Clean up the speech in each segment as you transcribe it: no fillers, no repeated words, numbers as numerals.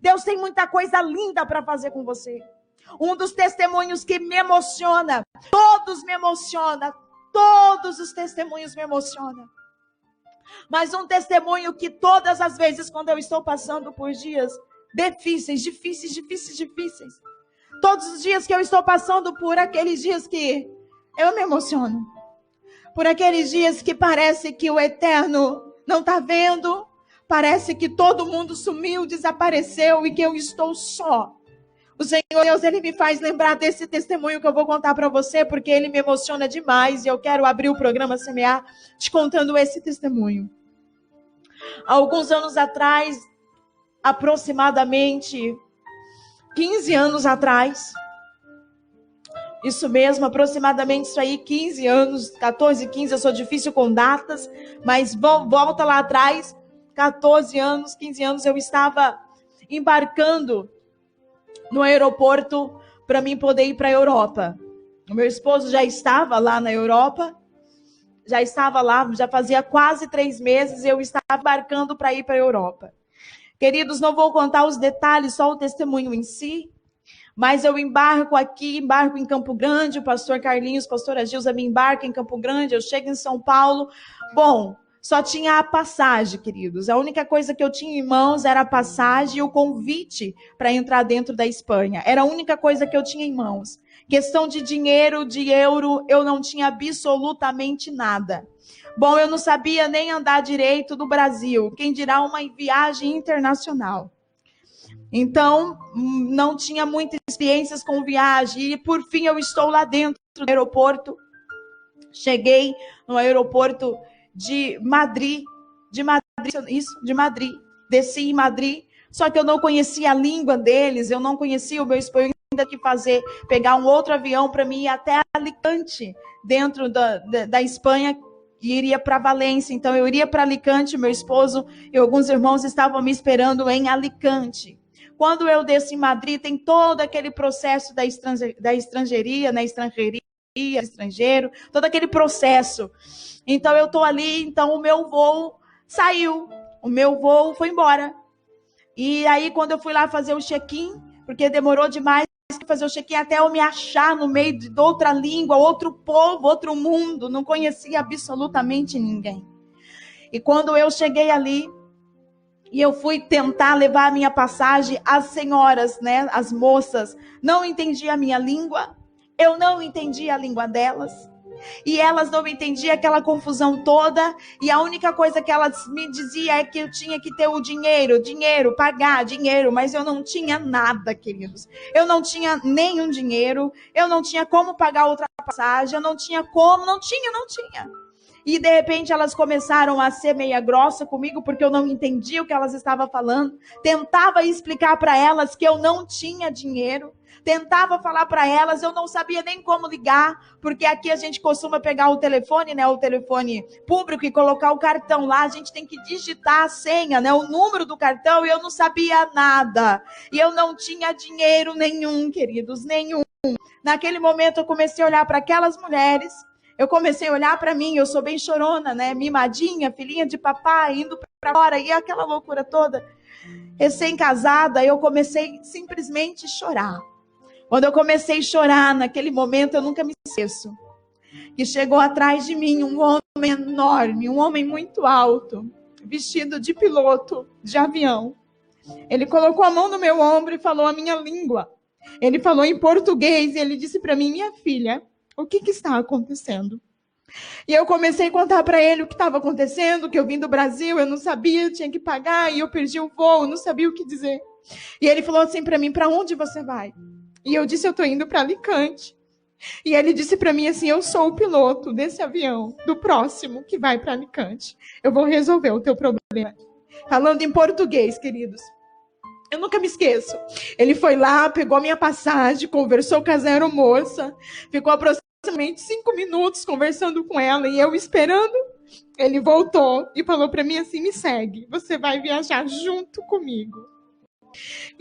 Deus tem muita coisa linda para fazer com você. Um dos testemunhos que me emociona, todos me emocionam, todos os testemunhos me emocionam. Mas um testemunho que todas as vezes, quando eu estou passando por dias difíceis, todos os dias que eu estou passando por aqueles dias que eu me emociono, por aqueles dias que parece que o eterno não está vendo, parece que todo mundo sumiu, desapareceu e que eu estou só. O Senhor Deus, Ele me faz lembrar desse testemunho que eu vou contar para você, porque ele me emociona demais e eu quero abrir o programa Semear te contando esse testemunho. Há alguns anos atrás, aproximadamente 15 anos atrás, isso mesmo, aproximadamente isso aí, 15 anos, 14, 15, eu sou difícil com datas, mas volta lá atrás, 14 anos, 15 anos, eu estava embarcando no aeroporto para mim poder ir para a Europa. O meu esposo já estava lá na Europa, já estava lá, já fazia quase 3 meses, eu estava embarcando para ir para a Europa. Queridos, não vou contar os detalhes, só o testemunho em si, mas eu embarco em Campo Grande, o pastor Carlinhos, pastora Gilza me embarca em Campo Grande, eu chego em São Paulo. Bom, só tinha a passagem, queridos. A única coisa que eu tinha em mãos era a passagem e o convite para entrar dentro da Espanha. Era a única coisa que eu tinha em mãos. Questão de dinheiro, de euro, eu não tinha absolutamente nada. Bom, eu não sabia nem andar direito do Brasil, quem dirá uma viagem internacional. Então, não tinha muitas experiências com viagem. E, por fim, eu estou lá dentro do aeroporto. Cheguei no aeroporto de Madrid. De Madrid. Desci em Madrid. Só que eu não conhecia a língua deles, eu não conhecia o meu espanhol. Ainda que pegar um outro avião para mim ir até Alicante, dentro da Espanha, e iria para Valência. Então, eu iria para Alicante, meu esposo e alguns irmãos estavam me esperando em Alicante. Quando eu desço em Madrid, tem todo aquele processo da estrangeria, estrangeiro, todo aquele processo. Então, eu estou ali, então o meu voo saiu, o meu voo foi embora. E aí, quando eu fui lá fazer o check-in, porque demorou demais para fazer o check-in até eu me achar no meio de outra língua, outro povo, outro mundo, não conhecia absolutamente ninguém. E quando eu cheguei ali, e eu fui tentar levar a minha passagem, as senhoras, né, as moças, não entendiam a minha língua, eu não entendia a língua delas, e elas não entendiam aquela confusão toda, e a única coisa que elas me diziam é que eu tinha que ter o dinheiro, pagar dinheiro, mas eu não tinha nada, queridos. Eu não tinha nenhum dinheiro, eu não tinha como pagar outra passagem, eu não tinha como, não tinha. E de repente elas começaram a ser meia grossa comigo, porque eu não entendia o que elas estavam falando. Tentava explicar para elas que eu não tinha dinheiro. Tentava falar para elas, eu não sabia nem como ligar, porque aqui a gente costuma pegar o telefone, né, o telefone público, e colocar o cartão lá. A gente tem que digitar a senha, né, o número do cartão, e eu não sabia nada. E eu não tinha dinheiro nenhum, queridos, nenhum. Naquele momento eu comecei a olhar para aquelas mulheres. Eu comecei a olhar para mim, eu sou bem chorona, né? Mimadinha, filhinha de papai, indo para fora, e aquela loucura toda. Recém-casada, eu comecei simplesmente a chorar. Quando eu comecei a chorar, naquele momento, eu nunca me esqueço, que chegou atrás de mim um homem enorme, um homem muito alto, vestido de piloto de avião. Ele colocou a mão no meu ombro e falou a minha língua. Ele falou em português e ele disse para mim, minha filha, o que está acontecendo? E eu comecei a contar para ele o que estava acontecendo, que eu vim do Brasil, eu não sabia, eu tinha que pagar, e eu perdi o voo, não sabia o que dizer. E ele falou assim para mim, para onde você vai? E eu disse, eu estou indo para Alicante. E ele disse para mim assim, eu sou o piloto desse avião, do próximo, que vai para Alicante. Eu vou resolver o teu problema. Falando em português, queridos. Eu nunca me esqueço. Ele foi lá, pegou a minha passagem, conversou com a aeromoça, ficou aproximadamente 5 minutos conversando com ela, e eu esperando. Ele voltou e falou para mim assim, me segue, você vai viajar junto comigo.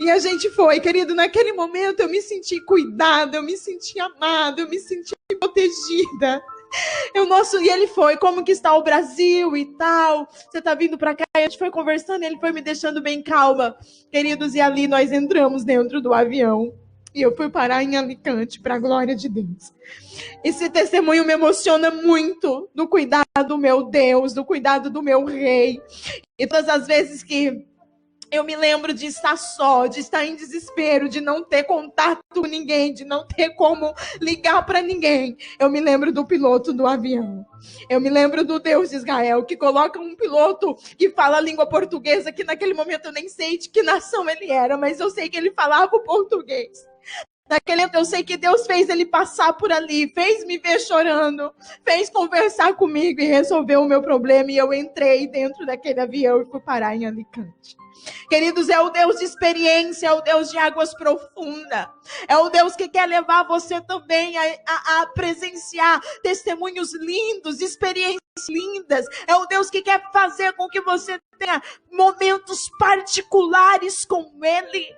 E a gente foi, querido, naquele momento eu me senti cuidada, eu me senti amada, eu me senti protegida. E ele foi, como que está o Brasil e tal? Você está vindo para cá? Eu gente foi conversando, ele foi me deixando bem calma, queridos, e ali nós entramos dentro do avião. E eu fui parar em Alicante, para a glória de Deus. Esse testemunho me emociona muito, do cuidado do meu Deus, do cuidado do meu rei. E todas as vezes que eu me lembro de estar só, de estar em desespero, de não ter contato com ninguém, de não ter como ligar para ninguém. Eu me lembro do piloto do avião. Eu me lembro do Deus de Israel, que coloca um piloto que fala a língua portuguesa, que naquele momento eu nem sei de que nação ele era, mas eu sei que ele falava o português. Naquele momento eu sei que Deus fez ele passar por ali, fez me ver chorando, fez conversar comigo e resolveu o meu problema. E eu entrei dentro daquele avião e fui parar em Alicante. Queridos, é o Deus de experiência, é o Deus de águas profundas. É o Deus que quer levar você também a presenciar testemunhos lindos, experiências lindas. É o Deus que quer fazer com que você tenha momentos particulares com Ele.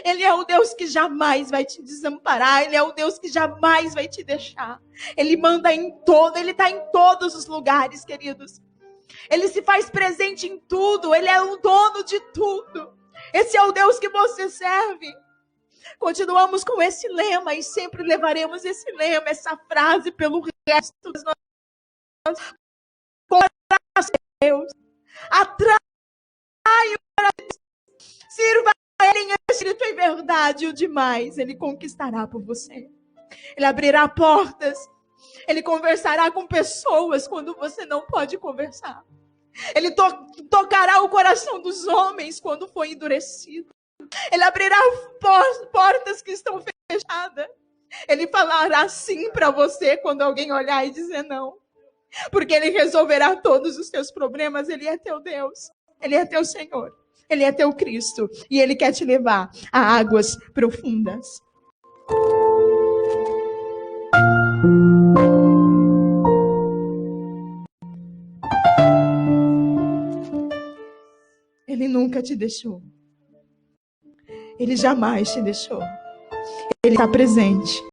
Ele é o Deus que jamais vai te desamparar. Ele é o Deus que jamais vai te deixar. Ele manda em todo, Ele está em todos os lugares, queridos. Ele se faz presente em tudo. Ele é o dono de tudo. Esse é o Deus que você serve. Continuamos com esse lema e sempre levaremos esse lema, essa frase pelo resto dos nossos Deus. Atrai o coração. Sirva a Ele em espírito e verdade. O demais Ele conquistará por você. Ele abrirá portas. Ele conversará com pessoas quando você não pode conversar. Ele tocará o coração dos homens quando for endurecido. Ele abrirá portas que estão fechadas. Ele falará sim para você quando alguém olhar e dizer não. Porque Ele resolverá todos os teus problemas. Ele é teu Deus. Ele é teu Senhor. Ele é teu Cristo. E Ele quer te levar a águas profundas. Ele nunca te deixou. Ele jamais te deixou. Ele está presente.